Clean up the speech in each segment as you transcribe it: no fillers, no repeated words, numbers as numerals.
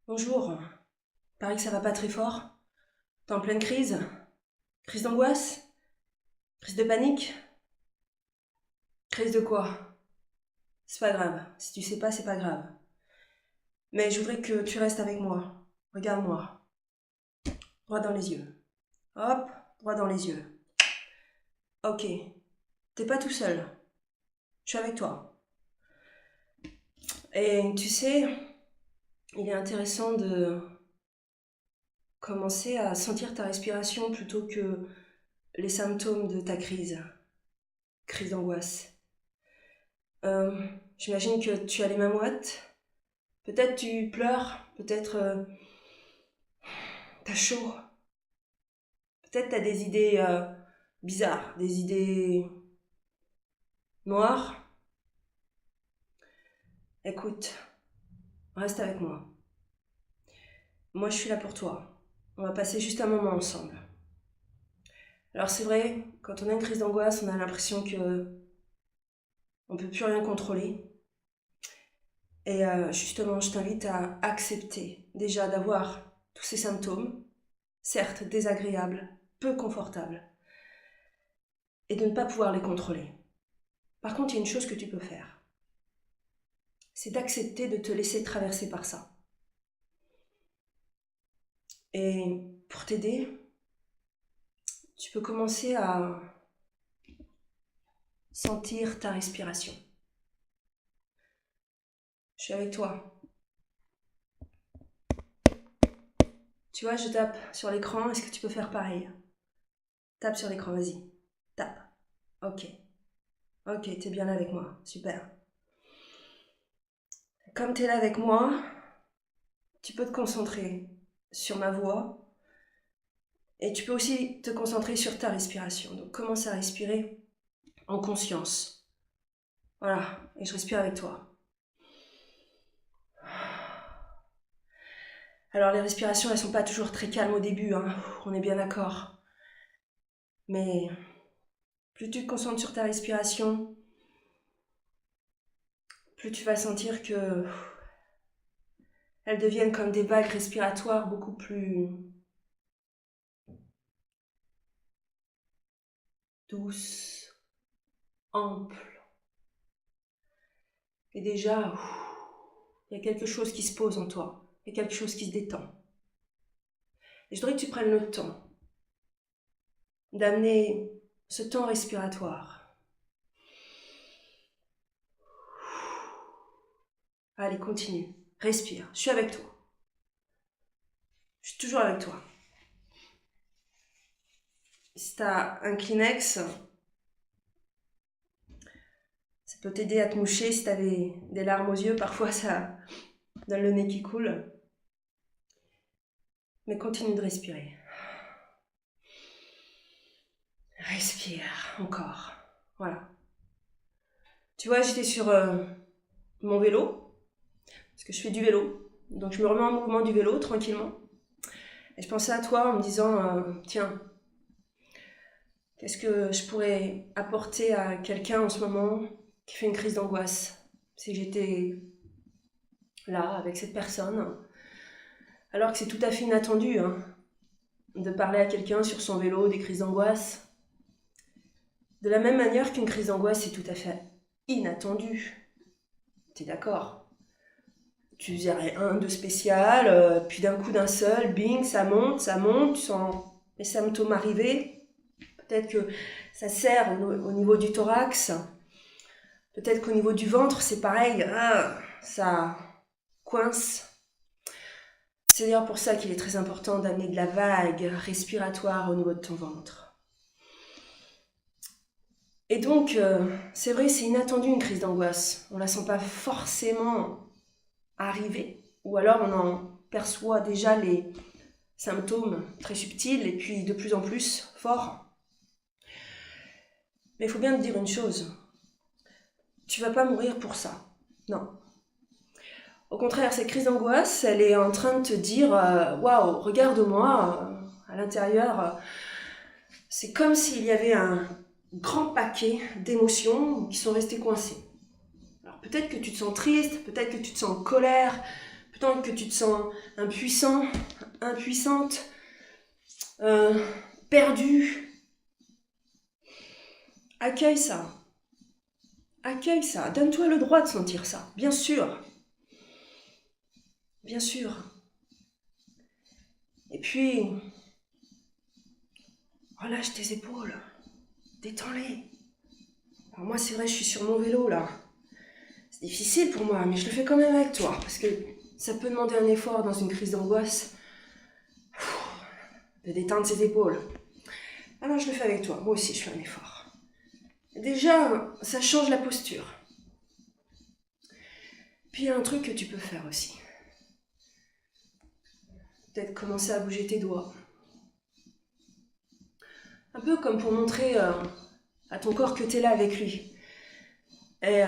Bonjour, paraît que ça va pas très fort. T'es en pleine crise? Crise d'angoisse? Crise de panique? Crise de quoi? C'est pas grave, si tu sais pas, c'est pas grave. Mais je voudrais que tu restes avec moi. Regarde-moi, droit dans les yeux. Hop, droit dans les yeux. Ok, t'es pas tout seul, je suis avec toi. Et tu sais, il est intéressant de commencer à sentir ta respiration plutôt que les symptômes de ta crise d'angoisse. Euh, J'imagine que tu as les mains moites. Peut-être tu pleures, peut-être t'as chaud, peut-être t'as des idées bizarres, des idées noires. Écoute, reste avec moi. Moi je suis là pour toi. On va passer juste un moment ensemble. Alors c'est vrai, quand on a une crise d'angoisse, on a l'impression que on peut plus rien contrôler. Et justement, je t'invite à accepter déjà d'avoir tous ces symptômes, certes désagréables, peu confortables, et de ne pas pouvoir les contrôler. Par contre, il y a une chose que tu peux faire. C'est d'accepter de te laisser traverser par ça. Et pour t'aider, tu peux commencer à sentir ta respiration. Je suis avec toi. Tu vois, je tape sur l'écran, est-ce que tu peux faire pareil? Tape sur l'écran, vas-y. Tape. Ok. Ok, t'es bien là avec moi. Super. Comme t'es là avec moi, tu peux te concentrer sur ma voix et tu peux aussi te concentrer sur ta respiration. Donc commence à respirer en conscience. Voilà, et je respire avec toi. Alors les respirations, elles sont pas toujours très calmes au début, hein, on est bien d'accord. Mais plus tu te concentres sur ta respiration, plus tu vas sentir que elles deviennent comme des vagues respiratoires beaucoup plus douces, amples. Et déjà, il y a quelque chose qui se pose en toi, il y a quelque chose qui se détend. Et je voudrais que tu prennes le temps d'amener ce temps respiratoire. Allez, continue, respire, je suis avec toi. Je suis toujours avec toi. Si tu as un Kleenex, ça peut t'aider à te moucher si tu as des larmes aux yeux. Parfois, ça donne le nez qui coule. Mais continue de respirer. Respire, encore. Voilà. Tu vois, j'étais sur mon vélo, parce que je fais du vélo. Donc je me remets en mouvement du vélo, tranquillement. Et je pensais à toi en me disant, tiens, qu'est-ce que je pourrais apporter à quelqu'un en ce moment qui fait une crise d'angoisse? Si j'étais là, avec cette personne, alors que c'est tout à fait inattendu, hein, de parler à quelqu'un sur son vélo des crises d'angoisse. De la même manière qu'une crise d'angoisse est tout à fait inattendue. T'es d'accord? Tu faisais rien de spécial, puis d'un coup d'un seul, bing, ça monte, tu sens les symptômes arriver. Peut-être que ça serre au niveau du thorax. Peut-être qu'au niveau du ventre, c'est pareil, hein, ça coince. C'est d'ailleurs pour ça qu'il est très important d'amener de la vague respiratoire au niveau de ton ventre. Et donc, c'est vrai, c'est inattendu une crise d'angoisse. On ne la sent pas forcément arriver, ou alors on en perçoit déjà les symptômes très subtils et puis de plus en plus forts. Mais il faut bien te dire une chose, tu vas pas mourir pour ça. Non. Au contraire, cette crise d'angoisse, elle est en train de te dire waouh, regarde-moi, à l'intérieur, c'est comme s'il y avait un grand paquet d'émotions qui sont restées coincées. Alors peut-être que tu te sens triste, peut-être que tu te sens en colère, Peut-être que tu te sens impuissant, impuissante, perdu. Accueille ça. Accueille ça. Donne-toi le droit de sentir ça. Bien sûr. Bien sûr. Et puis, relâche tes épaules. Détends-les. Alors moi, c'est vrai, je suis sur mon vélo, là. C'est difficile pour moi, mais je le fais quand même avec toi. Parce que ça peut demander un effort dans une crise d'angoisse. De détendre ses épaules. Alors je le fais avec toi. Moi aussi, je fais un effort. Déjà, ça change la posture. Puis il y a un truc que tu peux faire aussi. Peut-être commencer à bouger tes doigts. Un peu comme pour montrer à ton corps que tu es là avec lui. Et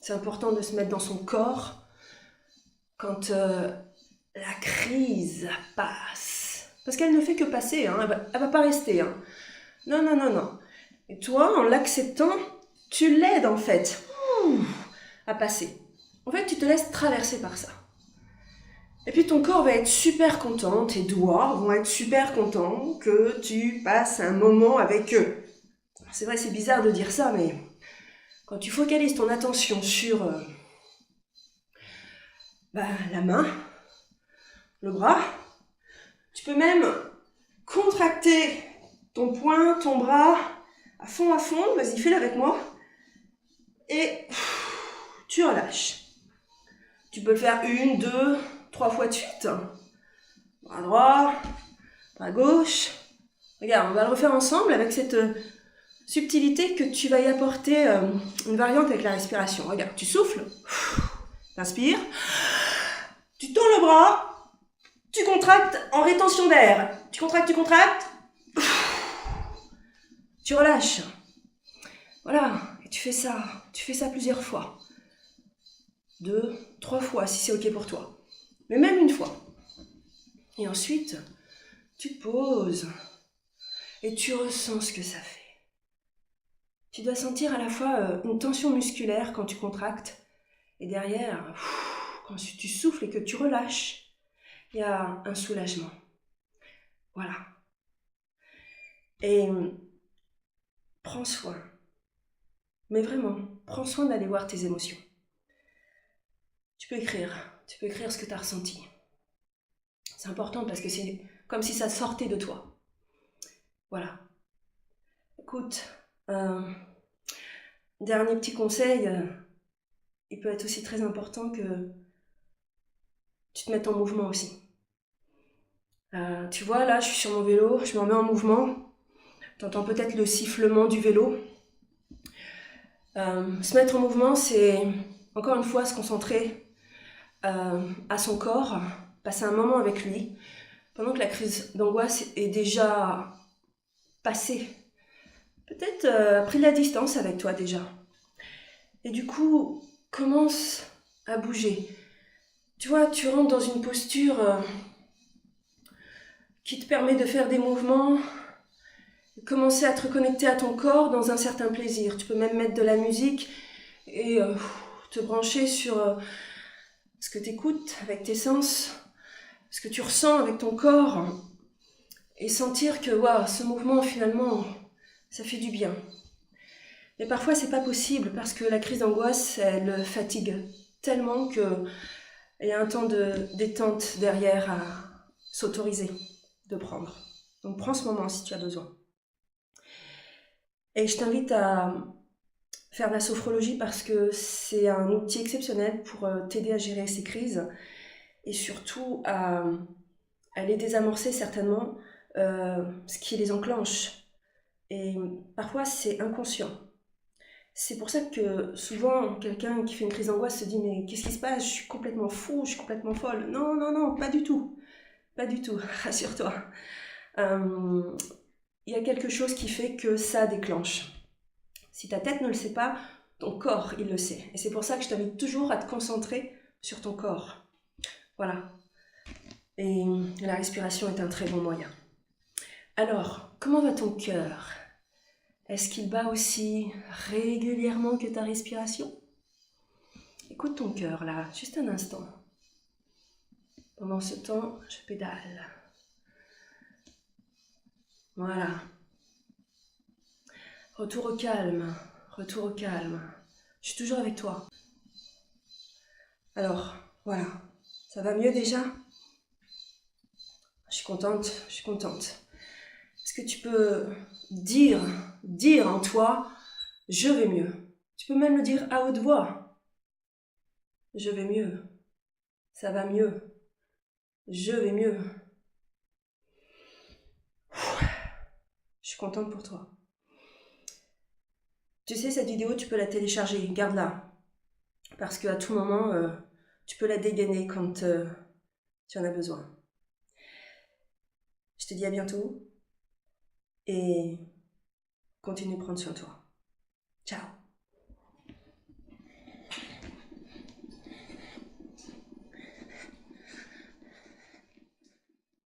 c'est important de se mettre dans son corps quand la crise passe. Parce qu'elle ne fait que passer, hein. Elle va pas rester. Hein. Non, non, non, non. Et toi, en l'acceptant, tu l'aides en fait à passer. En fait, tu te laisses traverser par ça. Et puis ton corps va être super content, tes doigts vont être super contents que tu passes un moment avec eux. C'est vrai, c'est bizarre de dire ça, mais quand tu focalises ton attention sur la main, le bras, tu peux même contracter ton poing, ton bras à fond, vas-y, fais-le avec moi, et tu relâches. Tu peux le faire 1, 2, 3 fois de suite. Bras droit, bras gauche. Regarde, on va le refaire ensemble avec cette subtilité que tu vas y apporter une variante avec la respiration. Regarde, tu souffles, t'inspires, tu tournes le bras, tu contractes en rétention d'air. Tu contractes, tu relâches. Voilà, et tu fais ça plusieurs fois. 2, 3 fois si c'est ok pour toi. Mais même une fois. Et ensuite, tu te poses et tu ressens ce que ça fait. Tu dois sentir à la fois une tension musculaire quand tu contractes et derrière, quand tu souffles et que tu relâches, il y a un soulagement. Voilà. Et prends soin. Mais vraiment, prends soin d'aller voir tes émotions. Tu peux écrire ce que tu as ressenti. C'est important parce que c'est comme si ça sortait de toi. Voilà. Écoute, dernier petit conseil, il peut être aussi très important que tu te mettes en mouvement aussi. Tu vois, là, je suis sur mon vélo, je me remets en mouvement. Tu entends peut-être le sifflement du vélo. Se mettre en mouvement, c'est encore une fois se concentrer à son corps, passer un moment avec lui, pendant que la crise d'angoisse est déjà passée. Peut-être pris de la distance avec toi déjà. Et du coup, commence à bouger. Tu vois, tu rentres dans une posture qui te permet de faire des mouvements, commencer à te reconnecter à ton corps dans un certain plaisir. Tu peux même mettre de la musique et te brancher sur ce que tu écoutes avec tes sens, ce que tu ressens avec ton corps et sentir que ce mouvement finalement, ça fait du bien. Mais parfois c'est pas possible parce que la crise d'angoisse, elle fatigue tellement qu'il y a un temps de détente derrière à s'autoriser de prendre. Donc prends ce moment si tu as besoin. Et je t'invite à faire de la sophrologie parce que c'est un outil exceptionnel pour t'aider à gérer ces crises et surtout à les désamorcer certainement, ce qui les enclenche. Et parfois c'est inconscient. C'est pour ça que souvent quelqu'un qui fait une crise d'angoisse se dit mais qu'est-ce qui se passe? Je suis complètement fou, je suis complètement folle. Non, non, non, pas du tout. Pas du tout, rassure-toi. Il y a quelque chose qui fait que ça déclenche. Si ta tête ne le sait pas, ton corps, il le sait. Et c'est pour ça que je t'invite toujours à te concentrer sur ton corps. Voilà. Et la respiration est un très bon moyen. Alors, comment va ton cœur? Est-ce qu'il bat aussi régulièrement que ta respiration? Écoute ton cœur là, juste un instant. Pendant ce temps, je pédale. Voilà. Retour au calme, retour au calme. Je suis toujours avec toi. Alors, voilà. Ça va mieux déjà? Je suis contente, je suis contente. Est-ce que tu peux dire en toi, je vais mieux? Tu peux même le dire à haute voix. Je vais mieux. Ça va mieux. Je vais mieux. Je suis contente pour toi. Tu sais, cette vidéo, tu peux la télécharger, garde-la. Parce qu'à tout moment, tu peux la dégainer quand tu en as besoin. Je te dis à bientôt et continue de prendre soin de toi. Ciao.